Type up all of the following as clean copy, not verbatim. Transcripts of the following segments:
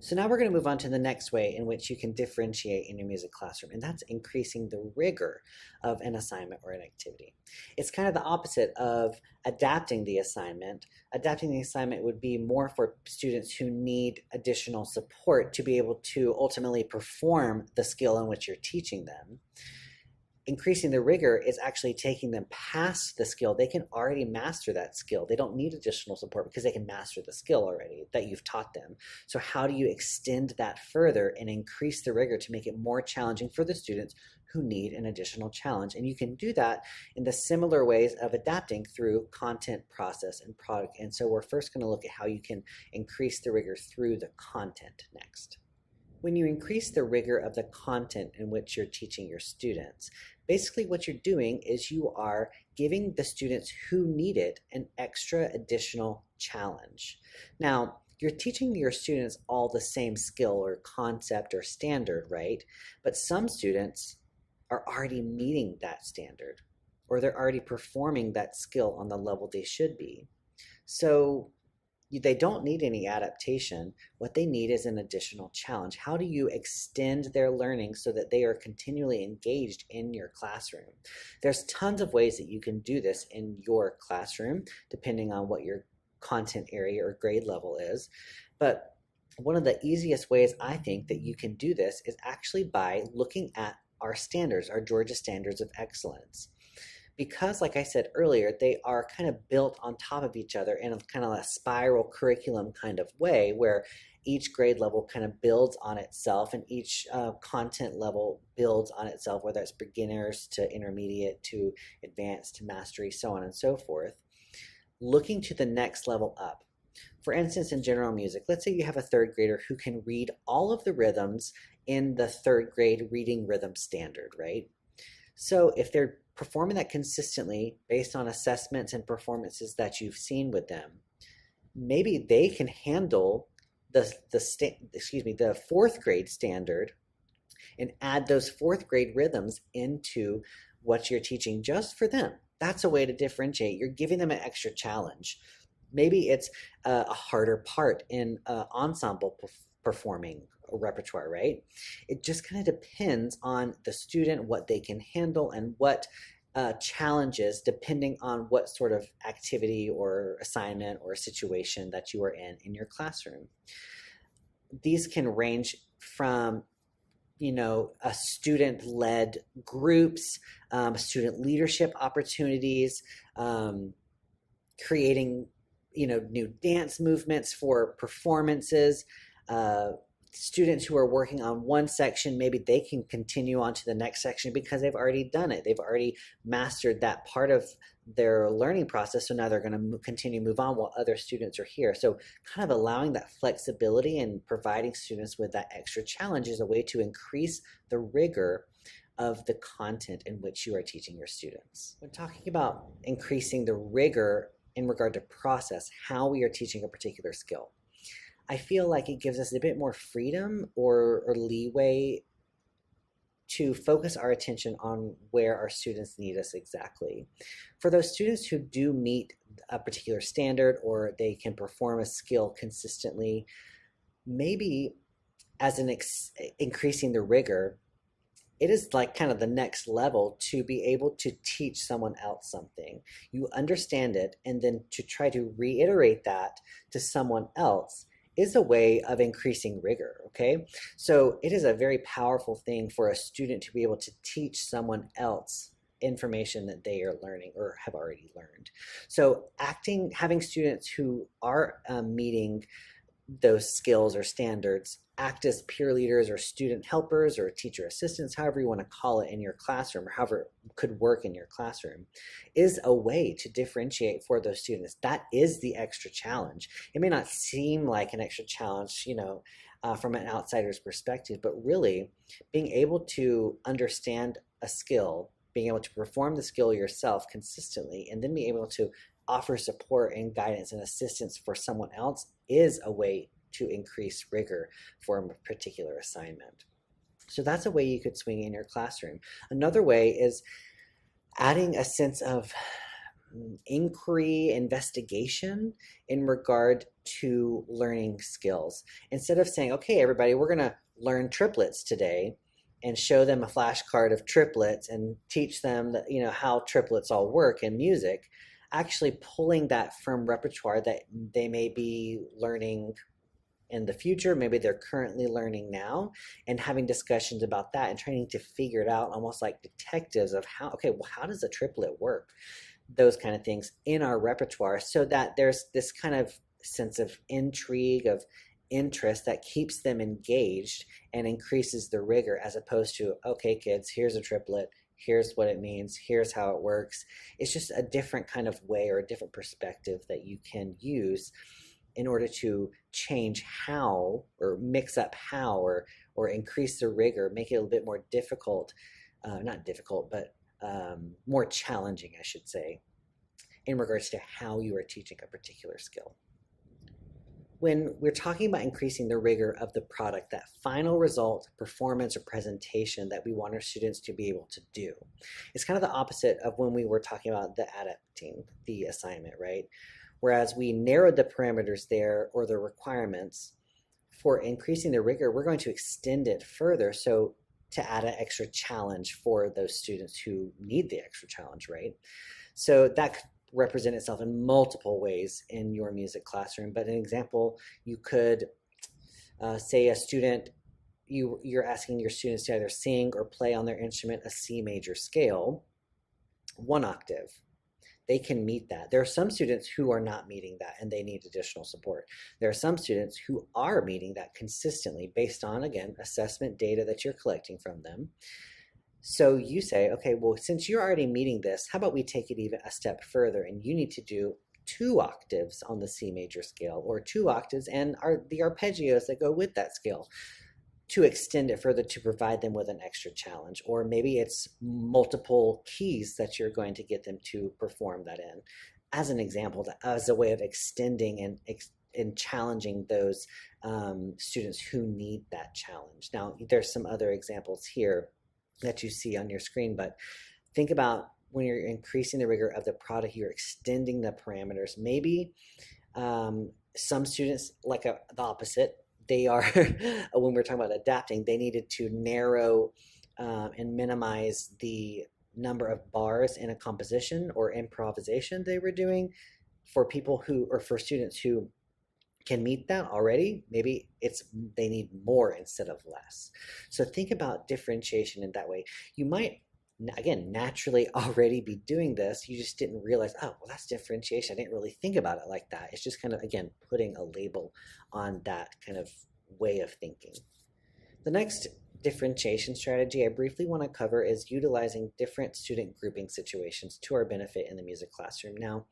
So now we're going to move on to the next way in which you can differentiate in your music classroom, and that's increasing the rigor of an assignment or an activity. It's kind of the opposite of adapting the assignment. Adapting the assignment would be more for students who need additional support to be able to ultimately perform the skill in which you're teaching them. Increasing the rigor is actually taking them past the skill. They can already master that skill. They don't need additional support because they can master the skill already that you've taught them. So how do you extend that further and increase the rigor to make it more challenging for the students who need an additional challenge? And you can do that in the similar ways of adapting through content, process, and product. And so we're first going to look at how you can increase the rigor through the content next. When you increase the rigor of the content in which you're teaching your students, basically what you're doing is you are giving the students who need it an extra additional challenge. Now, you're teaching your students all the same skill or concept or standard, right? But some students are already meeting that standard, or they're already performing that skill on the level they should be. So they don't need any adaptation. What they need is an additional challenge. How do you extend their learning so that they are continually engaged in your classroom? There's tons of ways that you can do this in your classroom, depending on what your content area or grade level is. But one of the easiest ways I think that you can do this is actually by looking at our standards, our Georgia Standards of Excellence. Because, like I said earlier, they are kind of built on top of each other in a kind of a spiral curriculum kind of way where each grade level kind of builds on itself and each content level builds on itself, whether it's beginners to intermediate to advanced to mastery, so on and so forth, looking to the next level up. For instance, in general music, let's say you have a third grader who can read all of the rhythms in the third grade reading rhythm standard, right? So if they're performing that consistently based on assessments and performances that you've seen with them, maybe they can handle the fourth grade standard and add those fourth grade rhythms into what you're teaching just for them. That's a way to differentiate. You're giving them an extra challenge. Maybe it's a harder part in ensemble performing repertoire, right? It just kind of depends on the student, what they can handle, and what challenges, depending on what sort of activity or assignment or situation that you are in your classroom. These can range from a student-led groups, student leadership opportunities, creating new dance movements for performances. Students who are working on one section, maybe they can continue on to the next section because they've already done it. They've already mastered that part of their learning process, so now they're going to continue to move on while other students are here. So kind of allowing that flexibility and providing students with that extra challenge is a way to increase the rigor of the content in which you are teaching your students. When talking about increasing the rigor in regard to process, how we are teaching a particular skill, I feel like it gives us a bit more freedom or leeway to focus our attention on where our students need us exactly. For those students who do meet a particular standard or they can perform a skill consistently, maybe as increasing the rigor, it is like kind of the next level to be able to teach someone else something. You understand it, and then to try to reiterate that to someone else is a way of increasing rigor, okay? So it is a very powerful thing for a student to be able to teach someone else information that they are learning or have already learned. So having students who are meeting those skills or standards act as peer leaders or student helpers or teacher assistants, however you want to call it in your classroom, or however it could work in your classroom, is a way to differentiate for those students. That is the extra challenge. It may not seem like an extra challenge, from an outsider's perspective, but really being able to understand a skill, being able to perform the skill yourself consistently, and then be able to offer support and guidance and assistance for someone else is a way to increase rigor for a particular assignment. So that's a way you could swing in your classroom. Another way is adding a sense of inquiry, investigation in regard to learning skills. Instead of saying, okay, everybody, we're going to learn triplets today and show them a flashcard of triplets and teach them that, how triplets all work in music, actually pulling that from repertoire that they may be learning in the future, maybe they're currently learning now, and having discussions about that and trying to figure it out almost like detectives of how does a triplet work? Those kind of things in our repertoire, so that there's this kind of sense of intrigue, of interest that keeps them engaged and increases the rigor, as opposed to, okay, kids, here's a triplet, here's what it means, here's how it works. It's just a different kind of way or a different perspective that you can use in order to change how, or mix up how, or increase the rigor, make it a little bit more difficult, not difficult, but more challenging, I should say, in regards to how you are teaching a particular skill. When we're talking about increasing the rigor of the product, that final result, performance, or presentation that we want our students to be able to do, it's kind of the opposite of when we were talking about the adapting the assignment, right? Whereas we narrowed the parameters there, or the requirements for increasing the rigor, we're going to extend it further, so to add an extra challenge for those students who need the extra challenge, right? So that could represent itself in multiple ways in your music classroom. But an example, you could say a student, you're asking your students to either sing or play on their instrument a C major scale, 1 octave. They can meet that. There are some students who are not meeting that and they need additional support. There are some students who are meeting that consistently based on, again, assessment data that you're collecting from them. So you say, okay, well, since you're already meeting this, how about we take it even a step further, and you need to do 2 octaves on the C major scale, or 2 octaves and the arpeggios that go with that scale, to extend it further, to provide them with an extra challenge. Or maybe it's multiple keys that you're going to get them to perform that in, as an example, as a way of extending and challenging those students who need that challenge. Now, there's some other examples here that you see on your screen, but think about when you're increasing the rigor of the product, you're extending the parameters. Maybe some students, like the opposite, they are, when we're talking about adapting, they needed to narrow and minimize the number of bars in a composition or improvisation they were doing. For people who, or for students who can meet that already, maybe they need more instead of less. So think about differentiation in that way. You might, again, naturally already be doing this. You just didn't realize, oh, well, that's differentiation. I didn't really think about it like that. It's just kind of, again, putting a label on that kind of way of thinking. The next differentiation strategy I briefly want to cover is utilizing different student grouping situations to our benefit in the music classroom. Now,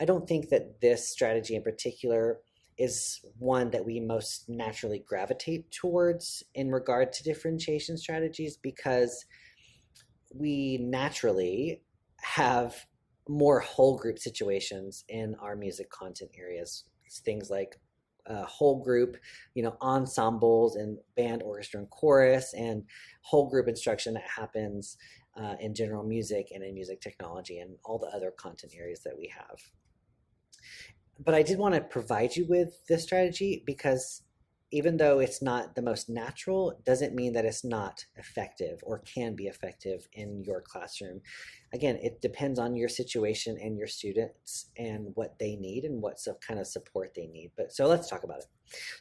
I don't think that this strategy in particular is one that we most naturally gravitate towards in regard to differentiation strategies, because we naturally have more whole group situations in our music content areas. It's things like whole group, ensembles and band, orchestra, and chorus, and whole group instruction that happens in general music and in music technology and all the other content areas that we have. But I did want to provide you with this strategy because even though it's not the most natural, it doesn't mean that it's not effective or can be effective in your classroom. Again, it depends on your situation and your students and what they need and what kind of support they need. So let's talk about it.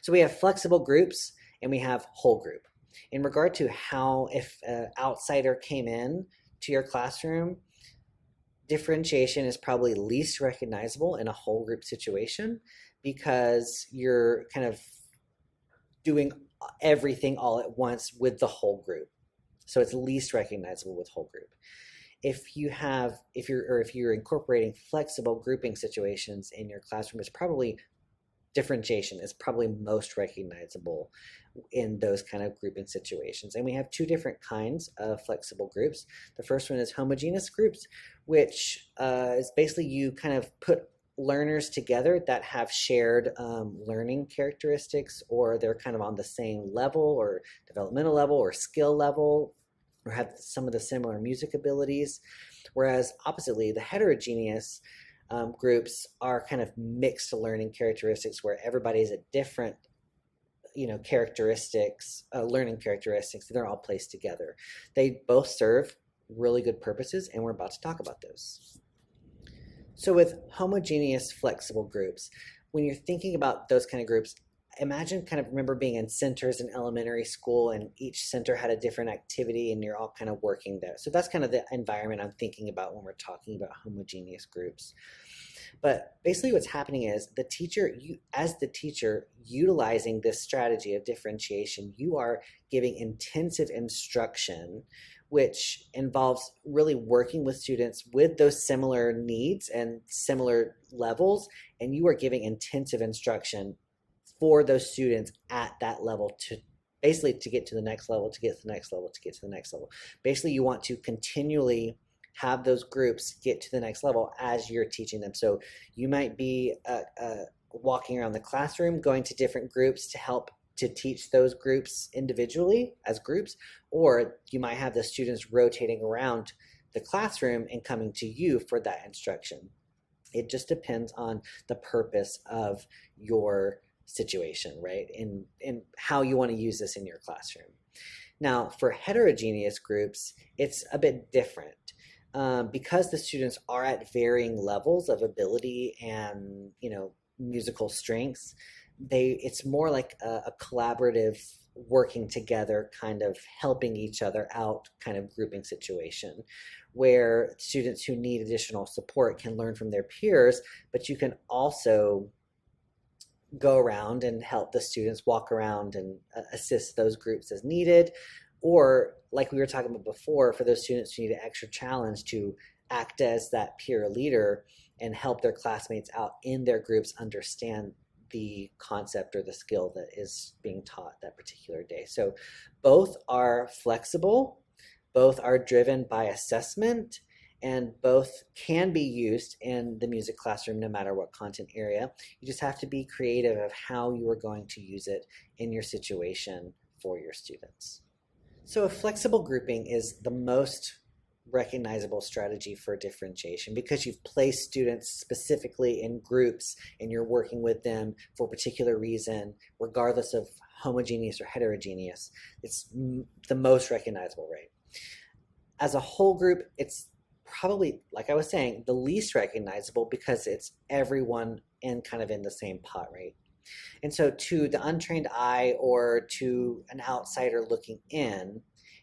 So we have flexible groups and we have whole group. In regard to how, if an outsider came in to your classroom, differentiation is probably least recognizable in a whole group situation, because you're kind of doing everything all at once with the whole group. So it's least recognizable with whole group. If you're incorporating flexible grouping situations in your classroom, differentiation is probably most recognizable in those kind of grouping situations. And we have 2 different kinds of flexible groups. The first one is homogeneous groups, which is basically you kind of put learners together that have shared learning characteristics, or they're kind of on the same level or developmental level or skill level. or have some of the similar music abilities, whereas oppositely, the heterogeneous groups are kind of mixed learning characteristics where everybody's at different characteristics, learning characteristics, and they're all placed together. They both serve really good purposes, and we're about to talk about those. So with homogeneous flexible groups, when you're thinking about those kind of groups, imagine kind of remember being in centers in elementary school and each center had a different activity and you're all kind of working there. So that's kind of the environment I'm thinking about when we're talking about homogeneous groups. But basically what's happening is the teacher, as the teacher utilizing this strategy of differentiation, you are giving intensive instruction, which involves really working with students with those similar needs and similar levels, and you are giving intensive instruction for those students at that level to basically to get to the next level, to get to the next level, to get to the next level. Basically, you want to continually have those groups get to the next level as you're teaching them. So you might be walking around the classroom, going to different groups to help to teach those groups individually as groups, or you might have the students rotating around the classroom and coming to you for that instruction. It just depends on the purpose of your situation, right? And how you want to use this in your classroom. Now, for heterogeneous groups, it's a bit different. Because the students are at varying levels of ability and musical strengths, it's more like a collaborative working together, kind of helping each other out kind of grouping situation, where students who need additional support can learn from their peers, but you can also go around and help the students walk around and assist those groups as needed. Or like we were talking about before, for those students who need an extra challenge, to act as that peer leader and help their classmates out in their groups understand the concept or the skill that is being taught that particular day. So both are flexible, both are driven by assessment, and both can be used in the music classroom no matter what content area. You just have to be creative of how you are going to use it in your situation for your students. So a flexible grouping is the most recognizable strategy for differentiation because you've placed students specifically in groups and you're working with them for a particular reason, regardless of homogeneous or heterogeneous. It's the most recognizable, right? As a whole group, it's probably, like I was saying, the least recognizable because it's everyone in kind of in the same pot, right? And so to the untrained eye or to an outsider looking in,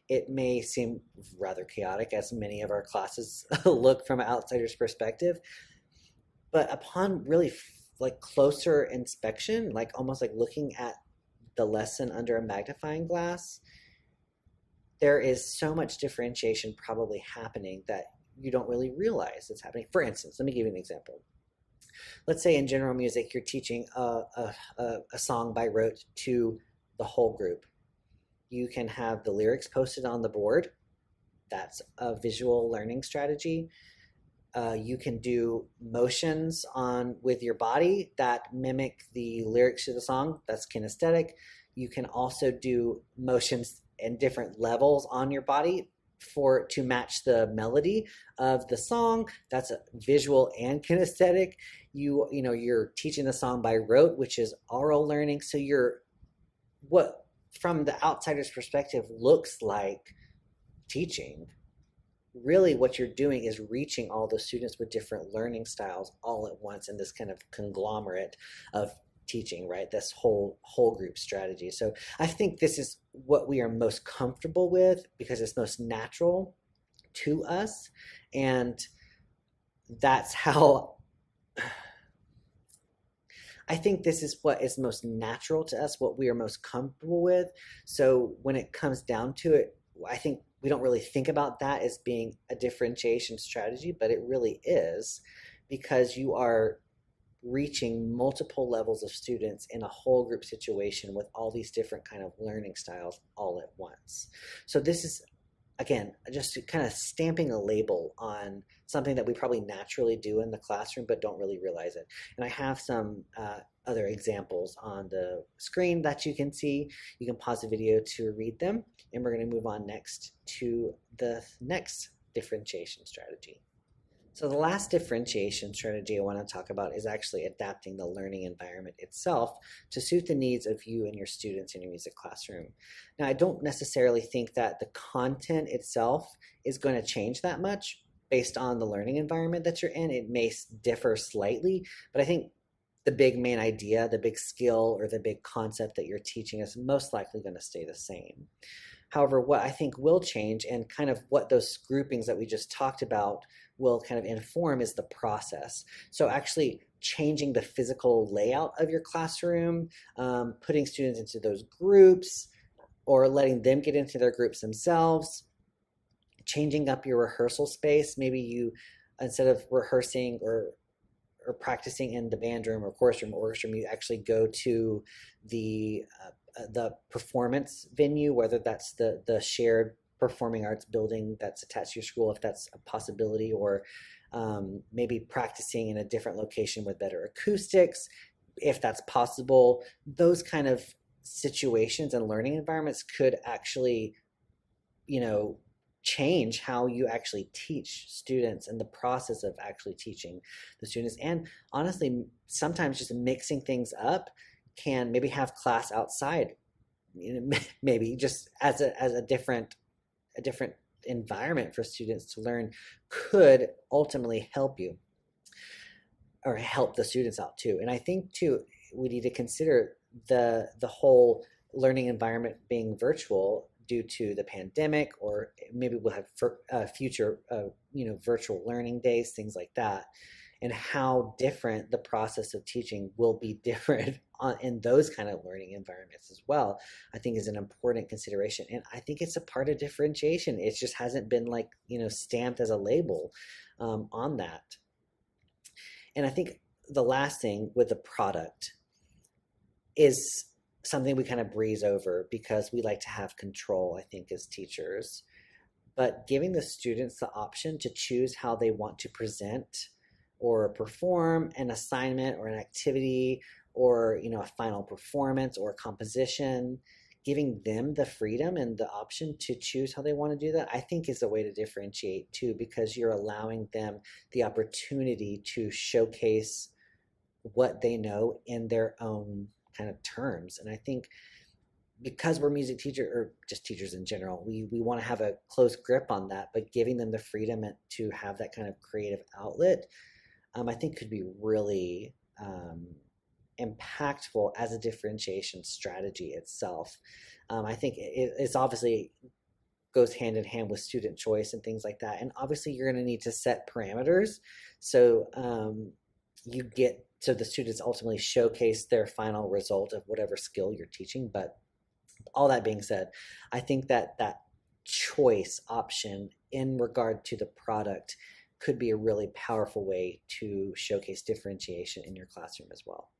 it may seem rather chaotic, as many of our classes look from an outsider's perspective. But upon really like closer inspection, like almost like looking at the lesson under a magnifying glass, there is so much differentiation probably happening that you don't really realize it's happening. For instance, let me give you an example. Let's say in general music, you're teaching a song by rote to the whole group. You can have the lyrics posted on the board. That's a visual learning strategy. You can do motions with your body that mimic the lyrics to the song. That's kinesthetic. You can also do motions in different levels on your body to match the melody of the song. That's a visual and kinesthetic. You're teaching the song by rote, which is oral learning. So what from the outsider's perspective looks like teaching, really what you're doing is reaching all the students with different learning styles all at once in this kind of conglomerate of teaching, right? This whole group strategy. So I think this is what we are most comfortable with because it's most natural to us, and that's how I think this is what is most natural to us, what we are most comfortable with. So when it comes down to it, I think we don't really think about that as being a differentiation strategy, but it really is, because you are reaching multiple levels of students in a whole group situation with all these different kind of learning styles all at once. So this is again, just kind of stamping a label on something that we probably naturally do in the classroom but don't really realize it. And I have some other examples on the screen that you can see. You can pause the video to read them, and we're going to move on next to the next differentiation strategy. So the last differentiation strategy I want to talk about is actually adapting the learning environment itself to suit the needs of you and your students in your music classroom. Now, I don't necessarily think that the content itself is going to change that much based on the learning environment that you're in. It may differ slightly, but I think the big main idea, the big skill, or the big concept that you're teaching is most likely going to stay the same. However, what I think will change, and kind of what those groupings that we just talked about will kind of inform, is the process. So actually changing the physical layout of your classroom, putting students into those groups, or letting them get into their groups themselves, changing up your rehearsal space. Maybe you, instead of rehearsing or practicing in the band room or chorus room or orchestra room, you actually go to the performance venue, whether that's the shared performing arts building that's attached to your school, if that's a possibility, or maybe practicing in a different location with better acoustics, if that's possible. Those kind of situations and learning environments could actually, change how you actually teach students and the process of actually teaching the students. And honestly, sometimes just mixing things up can maybe have class outside, maybe just as a different environment for students to learn, could ultimately help you or help the students out too. And I think too, we need to consider the whole learning environment being virtual due to the pandemic, or maybe we'll have future virtual learning days, things like that, and how different the process of teaching will be different in those kind of learning environments as well, I think is an important consideration. And I think it's a part of differentiation. It just hasn't been stamped as a label on that. And I think the last thing with the product is something we kind of breeze over because we like to have control, I think, as teachers. But giving the students the option to choose how they want to present or perform an assignment or an activity, or a final performance or composition, giving them the freedom and the option to choose how they want to do that, I think is a way to differentiate too, because you're allowing them the opportunity to showcase what they know in their own kind of terms. And I think because we're music teachers, or just teachers in general, we want to have a close grip on that, but giving them the freedom to have that kind of creative outlet, I think could be really impactful as a differentiation strategy itself. I think it's obviously goes hand in hand with student choice and things like that. And obviously you're going to need to set parameters. So so the students ultimately showcase their final result of whatever skill you're teaching. But all that being said, I think that choice option in regard to the product could be a really powerful way to showcase differentiation in your classroom as well.